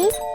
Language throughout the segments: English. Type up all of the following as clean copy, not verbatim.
end.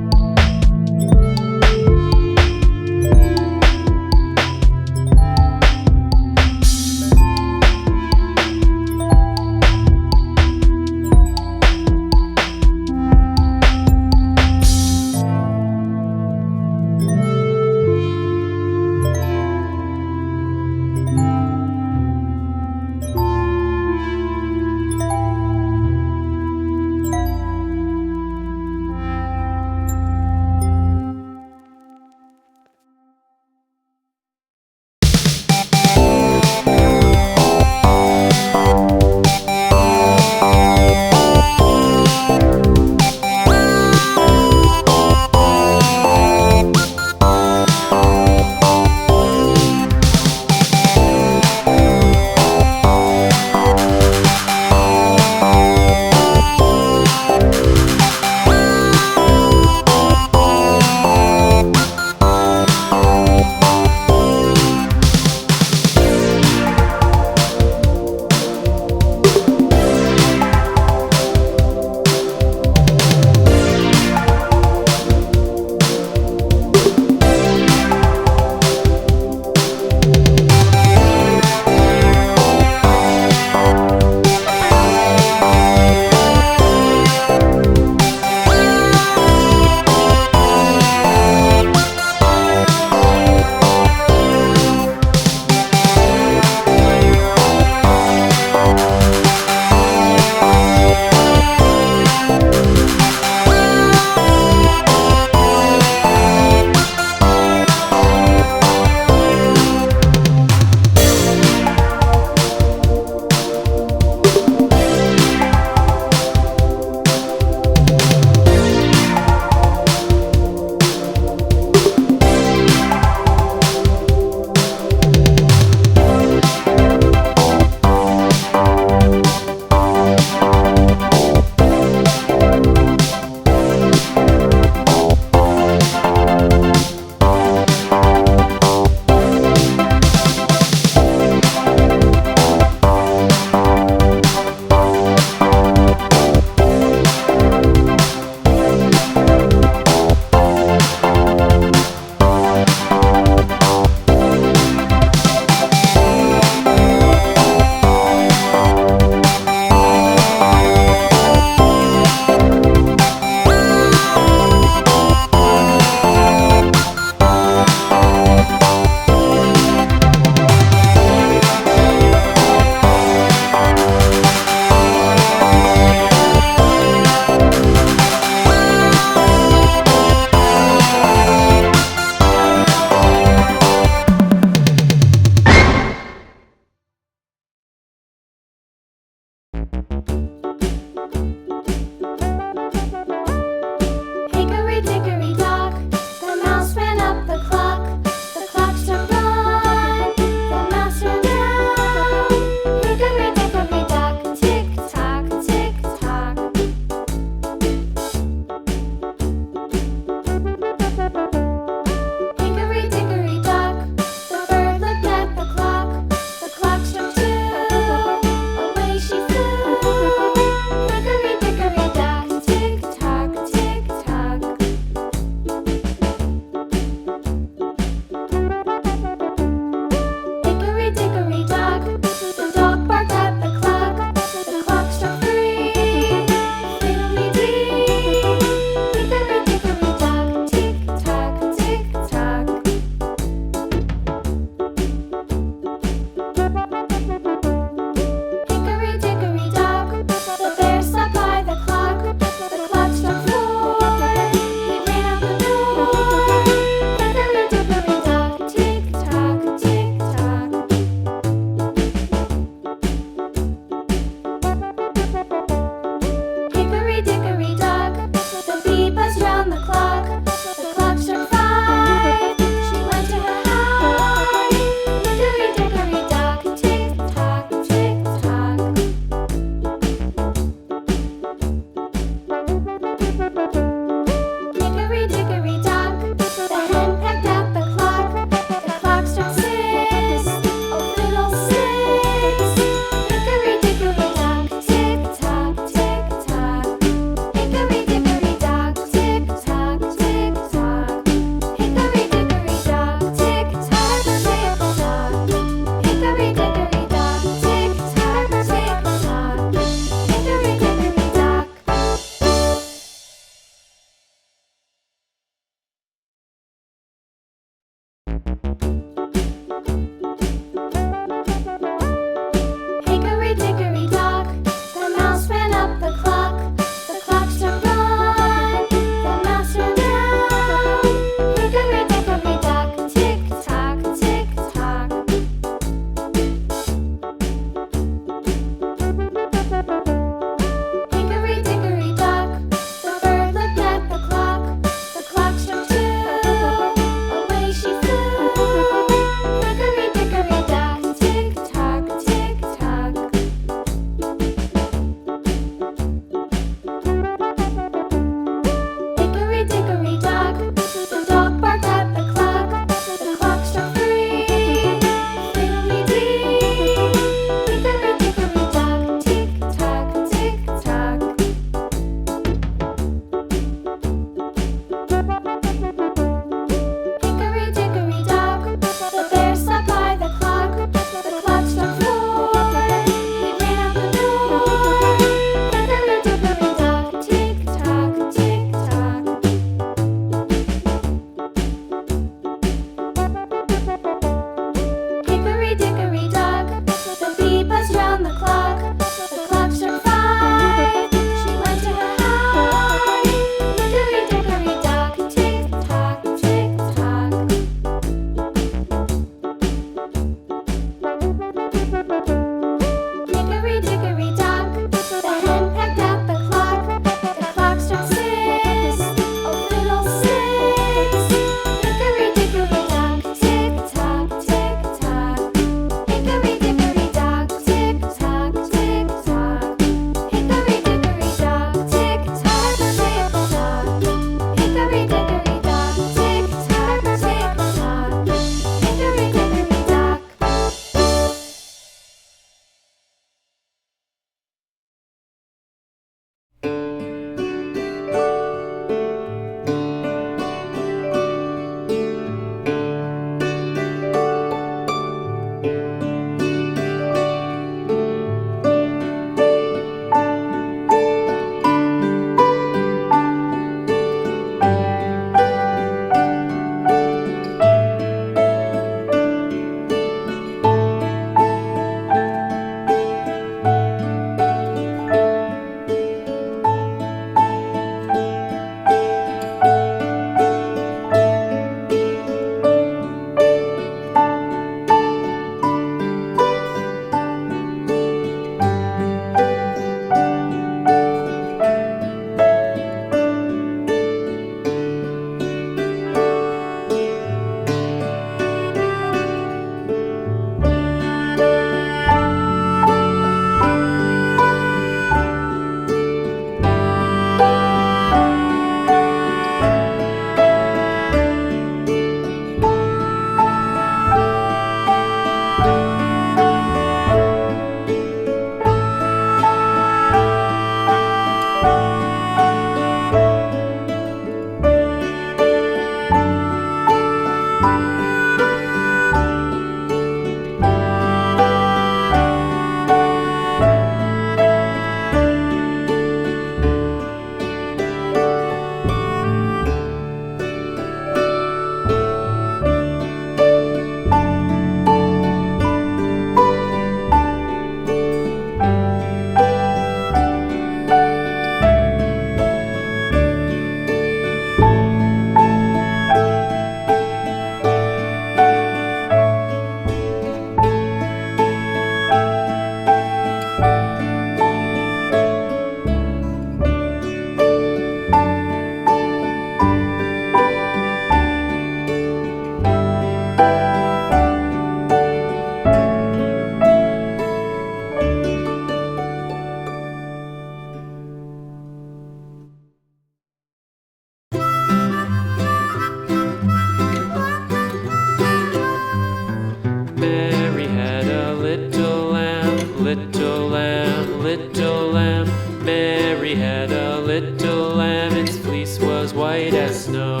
little lamb, little lamb. Mary had a little lamb, its fleece was white as snow.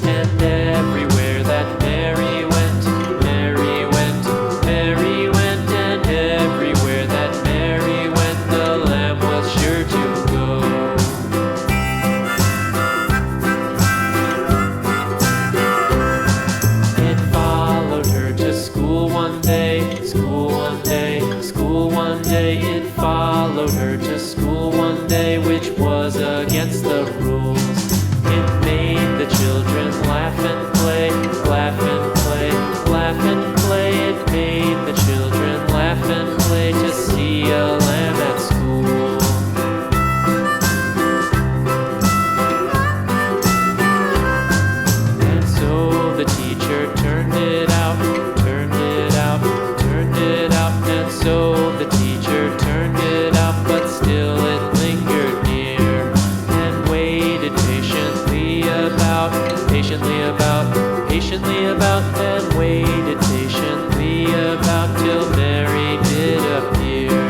And everywhere that Mary went, Mary went, Mary went. And everywhere that Mary went, the lamb was sure to go. It followed her to school one day, school one day, school one day. It followed her to school one day, which was against the rules. It made the children laugh and play, laugh and play, laugh and play. It made the children laugh and play to see a lamb at school. And so the teacher turned it out, turned it out, turned it out. And so the teacher turned it out, but still it lingered near and waited patiently about, and waited patiently about till Mary did appear.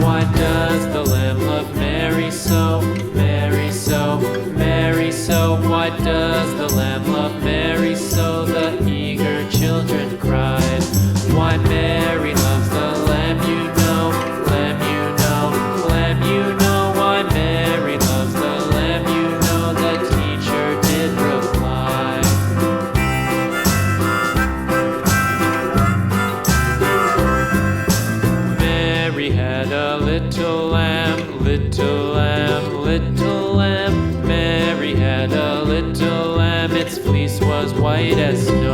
Why does the lamb love Mary so, Mary so, Mary so? Why does the lamb love Mary so? The eager children cried. Why Mary loves the lamb, you know, lamb, you know, lamb, you know. Why Mary loves the lamb, you know, the teacher did reply. Mary had a little lamb, little lamb, little lamb. Mary had a little lamb, its fleece was white as snow.